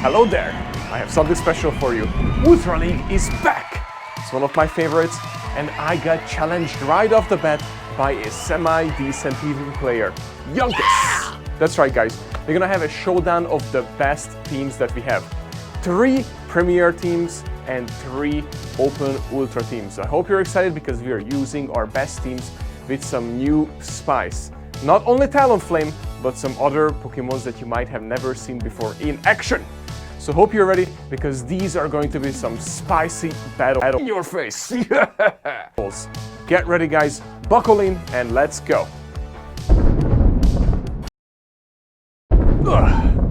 Hello there, I have something special for you. Ultra League is back! It's one of my favorites, and I got challenged right off the bat by a semi-decent PvP player, Jonkus. Yeah! That's right guys, we're gonna have a showdown of the best teams that we have. 3 Premier teams and 3 Open Ultra teams. I hope you're excited because we are using our best teams with some new spice. Not only Talonflame, but some other Pokemons that you might have never seen before in action. So hope you're ready, because these are going to be some spicy battle in your face. Get ready guys, buckle in and let's go.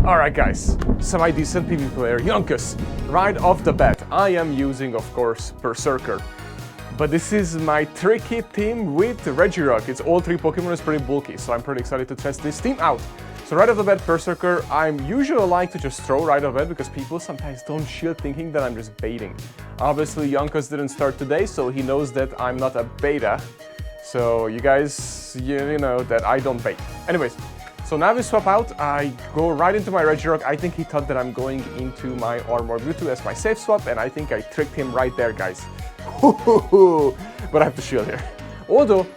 Alright guys, semi-decent PvP player Jonkus. Right off the bat, I am using of course Berserker. But this is my tricky team with Regirock. It's all 3 Pokemon, it's pretty bulky, so I'm pretty excited to test this team out. So right off the bat, Berserker, I'm usually like to just throw right off the bat because people sometimes don't shield thinking that I'm just baiting. Obviously, Jonkus didn't start today, so he knows that I'm not a beta. So you guys, you know that I don't bait. Anyways, so now we swap out, I go right into my Regirock. I think he thought that I'm going into my Armor Mewtwo as my safe swap, and I think I tricked him right there, guys. But I have to shield here. Although,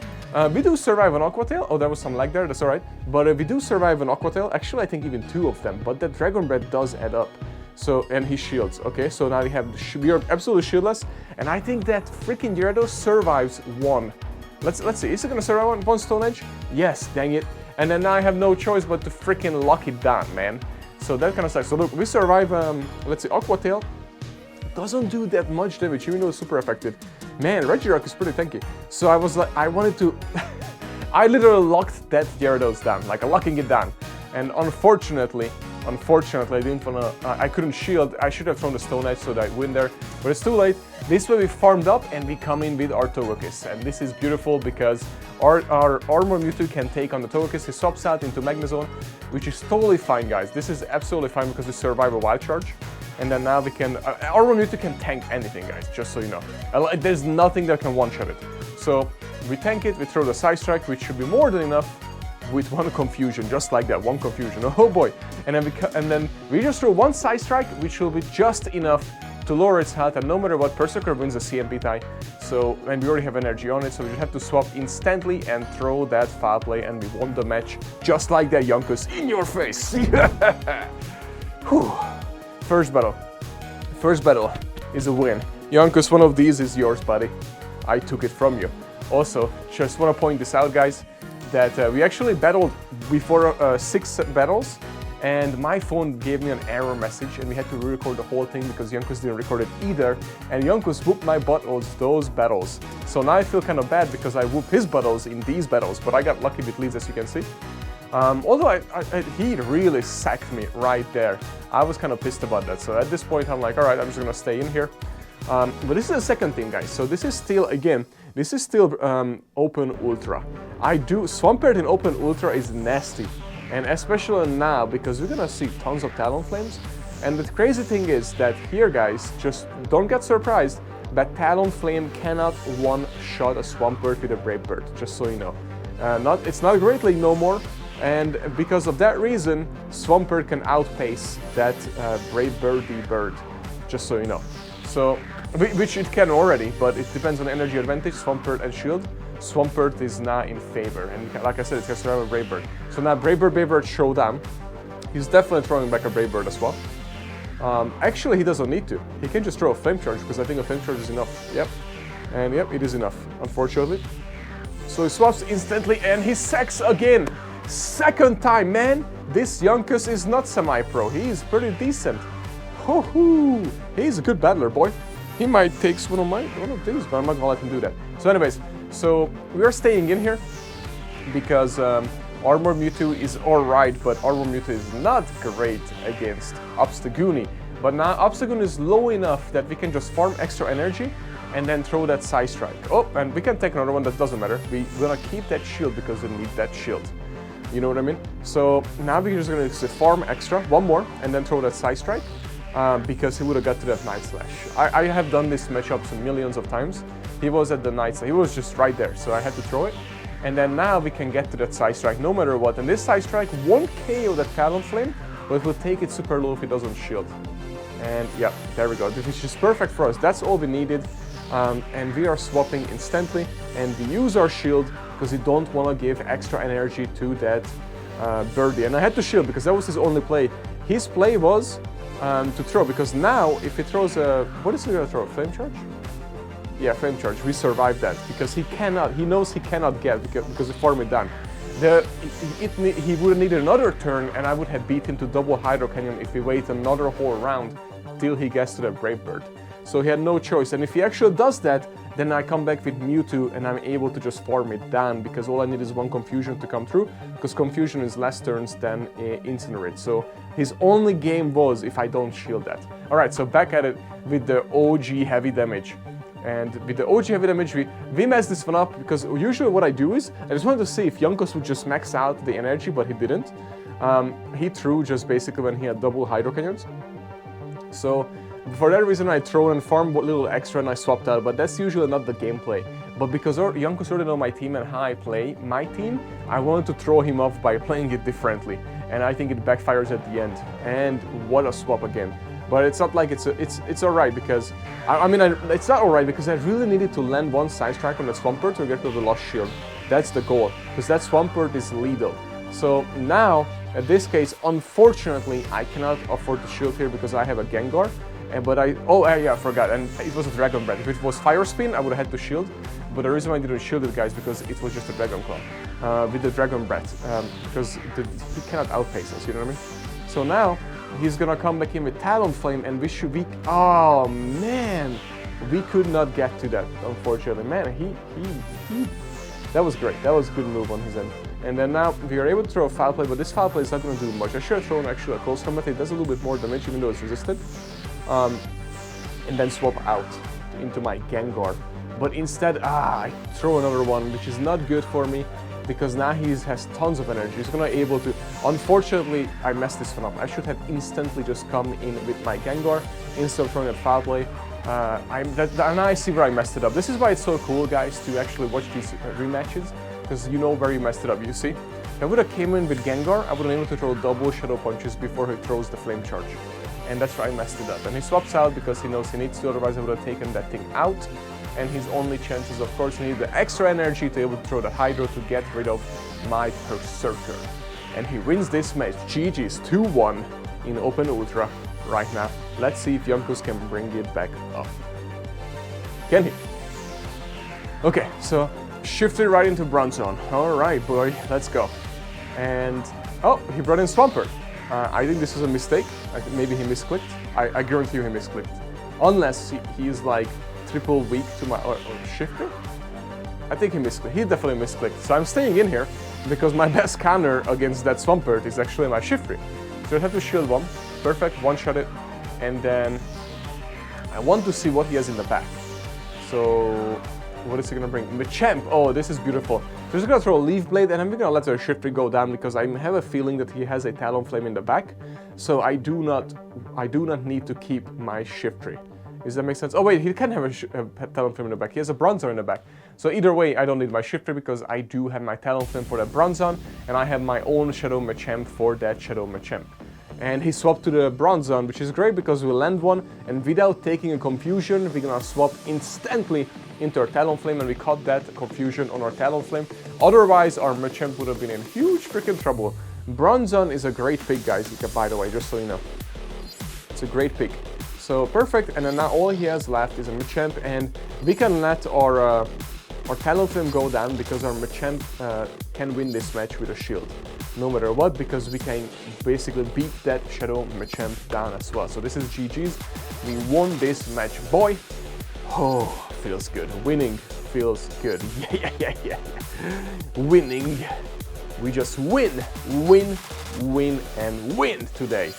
we do survive an Aqua Tail. Oh, there was some lag there, that's alright. But we do survive an Aqua Tail. Actually, I think even 2 of them. But that Dragon Breath does add up. So, and he shields. Okay, so now we are absolutely shieldless. And I think that freaking Gyarados survives 1. Let's see, is it gonna survive one Stone Edge? Yes, dang it. And then now I have no choice but to freaking lock it down, man. So that kind of sucks. So look, we survive, let's see, Aqua Tail. Doesn't do that much damage, even though it's super effective. Man, Regirock is pretty tanky. So I was like, I wanted to... I literally locked that Gyarados down, like locking it down. And unfortunately, I didn't wanna... I couldn't shield. I should have thrown the Stone Edge so that I win there. But it's too late. This way we farmed up and we come in with our Togekiss. And this is beautiful because our Armor Mewtwo can take on the Togekiss. He swaps out into Magnezone, which is totally fine, guys. This is absolutely fine because we survive a Wild Charge. And then now we can... Armor Mewtwo can tank anything, guys, just so you know. There's nothing that can one-shot it. So we tank it, we throw the Side Strike, which should be more than enough with 1 Confusion, just like that, 1 Confusion. Oh boy. And then we just throw 1 Side Strike, which will be just enough to lower its health, and no matter what, Berserker wins the CMP tie. So, and we already have energy on it, so we just have to swap instantly and throw that Foul Play, and we won the match just like that, Jonkus, in your face. Whew. First battle is a win. Jonkus, one of these is yours, buddy. I took it from you. Also, just want to point this out, guys, that we actually battled before 6 battles, and my phone gave me an error message, and we had to re-record the whole thing because Jonkus didn't record it either, and Jonkus whooped my buttholes those battles. So now I feel kind of bad because I whooped his buttholes in these battles, but I got lucky with leads, as you can see. Although he really sacked me right there. I was kind of pissed about that, so at this point I'm like, alright, I'm just gonna stay in here. But this is the second team, guys, so this is still, again, this is still Open Ultra. Swampert in Open Ultra is nasty, and especially now, because we're gonna see tons of Talonflames. And the crazy thing is that here, guys, just don't get surprised, but Talonflame cannot one-shot a Swampert with a Brave Bird, just so you know. It's not Great League no more. And because of that reason, Swampert can outpace that Brave Birdie Bird, just so you know. So, which it can already, but it depends on energy advantage, Swampert and Shield. Swampert is now in favor, and like I said, it can survive a Brave Bird. So now Brave Bird Showdown. He's definitely throwing back a Brave Bird as well. Actually, he doesn't need to. He can just throw a Flame Charge, because I think a Flame Charge is enough. Yep, and yep, it is enough, unfortunately. So he swaps instantly, and he sacks again. Second time, man! This Jonkus is not semi-pro, he is pretty decent. Hoo-hoo! He's a good battler, boy. He might take one of these, but I'm not gonna let him do that. So anyways, so we are staying in here because Armor Mewtwo is alright, but Armor Mewtwo is not great against Obstagoon. But now Obstagoon is low enough that we can just farm extra energy and then throw that Side Strike. Oh, and we can take another one, that doesn't matter. We're gonna keep that shield because we need that shield. You know what I mean? So now we're just gonna farm extra, 1 more, and then throw that Side Strike, because he would have got to that Night Slash. I have done this matchup millions of times. He was at the Night Slash, he was just right there, so I had to throw it. And then now we can get to that Side Strike no matter what. And this Side Strike won't KO that Talonflame, but it will take it super low if it doesn't shield. And yeah, there we go. This is just perfect for us. That's all we needed. And we are swapping instantly. And we use our shield because we don't want to give extra energy to that birdie. And I had to shield because that was his only play. His play was to throw, because now if he throws a... What is he going to throw? Flame charge? Yeah, flame charge. We survived that because he knows he cannot get because the farm is done. He would have needed another turn and I would have beat him to double Hydro Canyon if we wait another whole round till he gets to the Brave Bird. So he had no choice, and if he actually does that, then I come back with Mewtwo and I'm able to just farm it down because all I need is one Confusion to come through, because Confusion is less turns than Incinerate. So his only game was if I don't shield that. Alright, so back at it with the OG heavy damage. And with the OG heavy damage, we messed this one up because usually what I do is, I just wanted to see if Jonkus would just max out the energy, but he didn't. He threw just basically when he had double Hydro Canyons. So for that reason I throw and farm a little extra and I swapped out, but that's usually not the gameplay. But because Jonkus already know my team and how I play my team, I wanted to throw him off by playing it differently. And I think it backfires at the end. And what a swap again. But it's not like it's alright because, it's not alright because I really needed to land one Side Strike on the Swampert to get to the Lost Shield. That's the goal, because that Swampert is lethal. So now, in this case, unfortunately, I cannot afford to shield here because I have a Gengar. I forgot, and it was a Dragon Breath. If it was Fire Spin, I would have had to shield. But the reason why I didn't shield it, guys, because it was just a Dragon Claw with the Dragon Breath, because he cannot outpace us, you know what I mean? So now, he's gonna come back in with Talonflame, and oh man, we could not get to that, unfortunately. Man, that was great. That was a good move on his end. And then now we are able to throw a Foul Play, but this Foul Play is not gonna do much. I should have thrown actually a Close Combat. It does a little bit more damage, even though it's resisted. And then swap out into my Gengar. But instead, I throw another one, which is not good for me, because now he has tons of energy. He's gonna able to... Unfortunately, I messed this one up. I should have instantly just come in with my Gengar instead of throwing that Foul Play. Now I see where I messed it up. This is why it's so cool, guys, to actually watch these rematches, because you know where you messed it up. You see, if I would have came in with Gengar, I would have been able to throw double Shadow Punches before he throws the Flame Charge. And that's why I messed it up. And he swaps out because he knows he needs to, otherwise I would have taken that thing out. And his only chances, of course, he needs the extra energy to be able to throw the Hydro to get rid of my Berserker. And he wins this match. GG's 2-1 in Open Ultra right now. Let's see if Jonkus can bring it back up. Can he? Okay, so shifted right into Bronzong. Alright, boy, let's go. And, oh, he brought in Swampert. I think this is a mistake. I think maybe he misclicked. I guarantee you he misclicked. Unless he is like triple weak to my or shifter. I think he misclicked. He definitely misclicked. So I'm staying in here because my best counter against that Swampert is actually my Shiftry. So I have to shield one. Perfect, one-shot it. And then I want to see what he has in the back. So what is he gonna bring? Machamp! Oh, this is beautiful. So he's gonna throw a Leaf Blade, and I'm gonna let the Shiftry go down because I have a feeling that he has a Talonflame in the back. So I do not need to keep my Shiftry. Does that make sense? Oh wait, he can have a Talonflame in the back. He has a Bronzong in the back. So either way, I don't need my Shiftry because I do have my Talonflame for that Bronzong, and I have my own Shadow Machamp for that Shadow Machamp. And he swapped to the Bronzong, which is great because we land one, and without taking a Confusion, we're gonna swap instantly into our Talonflame, and we caught that Confusion on our Talonflame. Otherwise, our Machamp would have been in huge freaking trouble. Bronzong is a great pick, guys, by the way, just so you know. It's a great pick. So perfect, and then now all he has left is a Machamp, and we can let our Talonflame go down because our Machamp can win this match with a shield. No matter what, because we can basically beat that Shadow Machamp down as well. So this is GG's. We won this match, boy. Oh, feels good. Winning feels good. Yeah. Winning. We just win, and win today.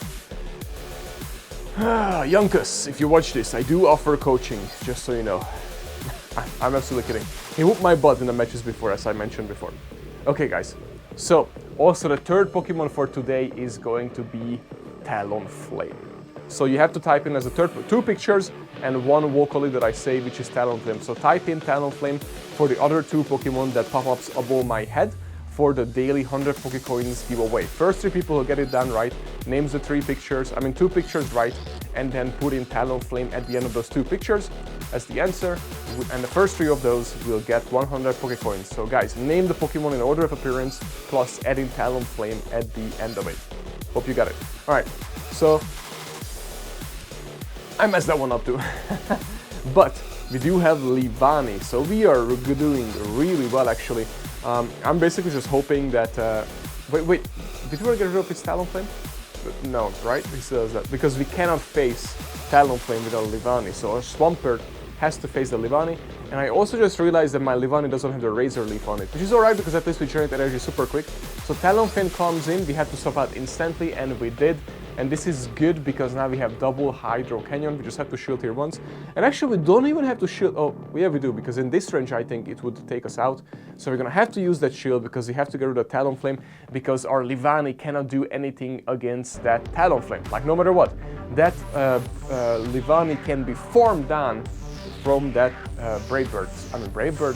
Jonkus, if you watch this, I do offer coaching, just so you know. I'm absolutely kidding. He whooped my butt in the matches before, as I mentioned before. Okay, guys. So, also the third Pokemon for today is going to be Talonflame. So you have to type in as a third, 2 pictures and 1 vocally that I say, which is Talonflame. So type in Talonflame for the other 2 Pokemon that pop up above my head for the daily 100 Pokecoins giveaway. First 3 people who get it done right names the 3 pictures, 2 pictures right, and then put in Talonflame at the end of those 2 pictures as the answer, and the first 3 of those will get 100 Pokecoins. So guys, name the Pokemon in order of appearance, plus add in Talonflame at the end of it. Hope you got it. Alright, so I messed that one up too. But we do have Leavanny, so we are doing really well actually. I'm basically just hoping that... wait, did we get rid of its Talonflame? No, right? He says that because we cannot face Talonflame without Leavanny, so our Swampert has to face the Leavanny. And I also just realized that my Leavanny doesn't have the Razor Leaf on it, which is alright because at least we generate energy super quick. So Talonflame comes in, we had to swap out instantly, and we did. And this is good because now we have double Hydro Canyon. We just have to shield here once. And actually we don't even have to shield. Oh, yeah, we do, because in this range I think it would take us out. So we're gonna have to use that shield because we have to get rid of Talonflame, because our Leavanny cannot do anything against that Talonflame. Like no matter what, that Leavanny can be formed down from that Brave Bird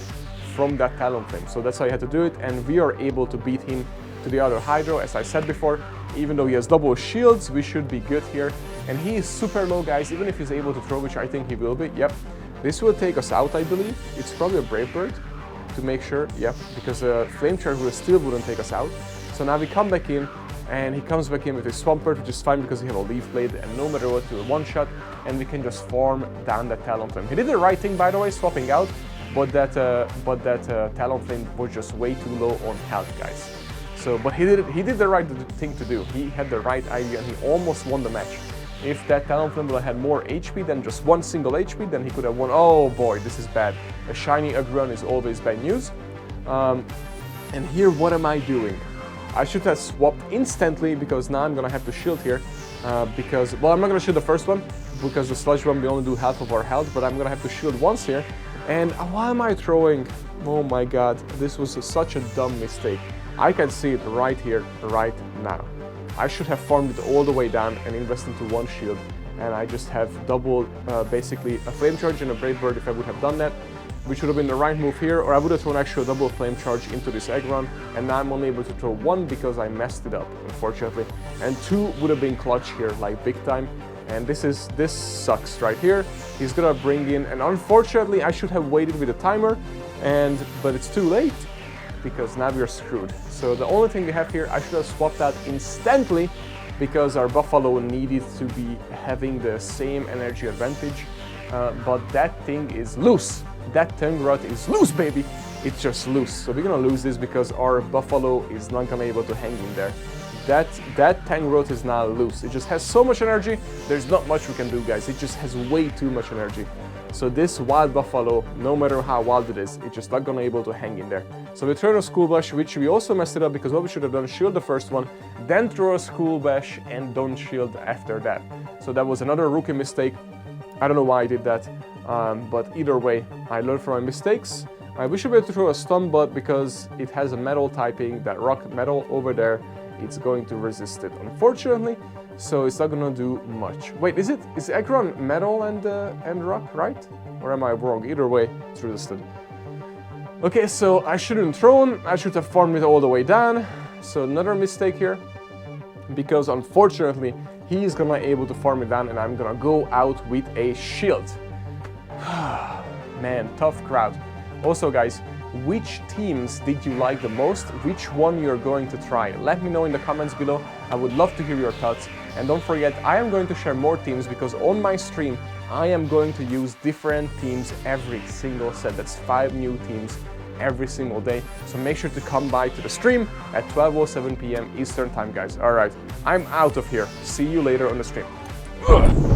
from that Talonflame. So that's how you had to do it, and we are able to beat him to the other Hydro, as I said before. Even though he has double shields, we should be good here. And he is super low, guys, even if he's able to throw, which I think he will be. Yep, this will take us out, I believe. It's probably a Brave Bird to make sure. Yep, because a Flame Charge still wouldn't take us out. So now we come back in, and he comes back in with his Swampert, which is fine because we have a Leaf Blade, and no matter what, to a one-shot, and we can just farm down that Talonflame. He did the right thing, by the way, swapping out, but that Talonflame was just way too low on health, guys. So, but he did the right thing to do. He had the right idea, and he almost won the match. If that Talonflame would have had more HP than just one single HP, then he could have won. Oh boy, this is bad. A shiny Aggron is always bad news. And here, what am I doing? I should have swapped instantly, because now I'm gonna have to shield here. Because, well, I'm not gonna shield the first one, because the Sludge Bomb, we only do half of our health, but I'm gonna have to shield once here. And why am I throwing? Oh my god, this was such a dumb mistake. I can see it right here, right now. I should have farmed it all the way down and invest into one shield, and I just have double, basically a Flame Charge and a Brave Bird if I would have done that, which would have been the right move here, or I would have thrown actually a double Flame Charge into this Aggron, and now I'm only able to throw one because I messed it up, unfortunately. And 2 would have been clutch here, like big time. And this sucks right here. He's gonna bring in, and unfortunately I should have waited with the timer, but it's too late, because now we're screwed. So the only thing we have here, I should have swapped out instantly, because our Bouffalant needed to be having the same energy advantage, but that thing is loose. That Tangrowth is loose, baby. It's just loose. So we're gonna lose this because our Bouffalant is not gonna be able to hang in there. That Tangrowth is now loose. It just has so much energy, there's not much we can do, guys. It just has way too much energy. So this wild Bouffalant, no matter how wild it is, it's just not gonna be able to hang in there. So we throw a School Bash, which we also messed it up, because what we should have done, shield the first one, then throw a School Bash, and don't shield after that. So that was another rookie mistake. I don't know why I did that, but either way, I learned from my mistakes. We should be able to throw a Stun, but because it has a metal typing, that rock metal over there, it's going to resist it, unfortunately. So it's not gonna do much. Wait, is Aggron metal and rock, right? Or am I wrong? Either way, it's resisted. Okay, so I shouldn't have thrown. I should have farmed it all the way down. So another mistake here, because unfortunately he's gonna be able to farm it down, and I'm gonna go out with a shield. Man, tough crowd. Also, guys, which teams did you like the most? Which one you're going to try? Let me know in the comments below. I would love to hear your thoughts. And don't forget, I am going to share more teams, because on my stream I am going to use different teams every single set. That's 5 new teams every single day. So make sure to come by to the stream at 12:07 p.m. Eastern time, guys. Alright, I'm out of here. See you later on the stream. Ugh.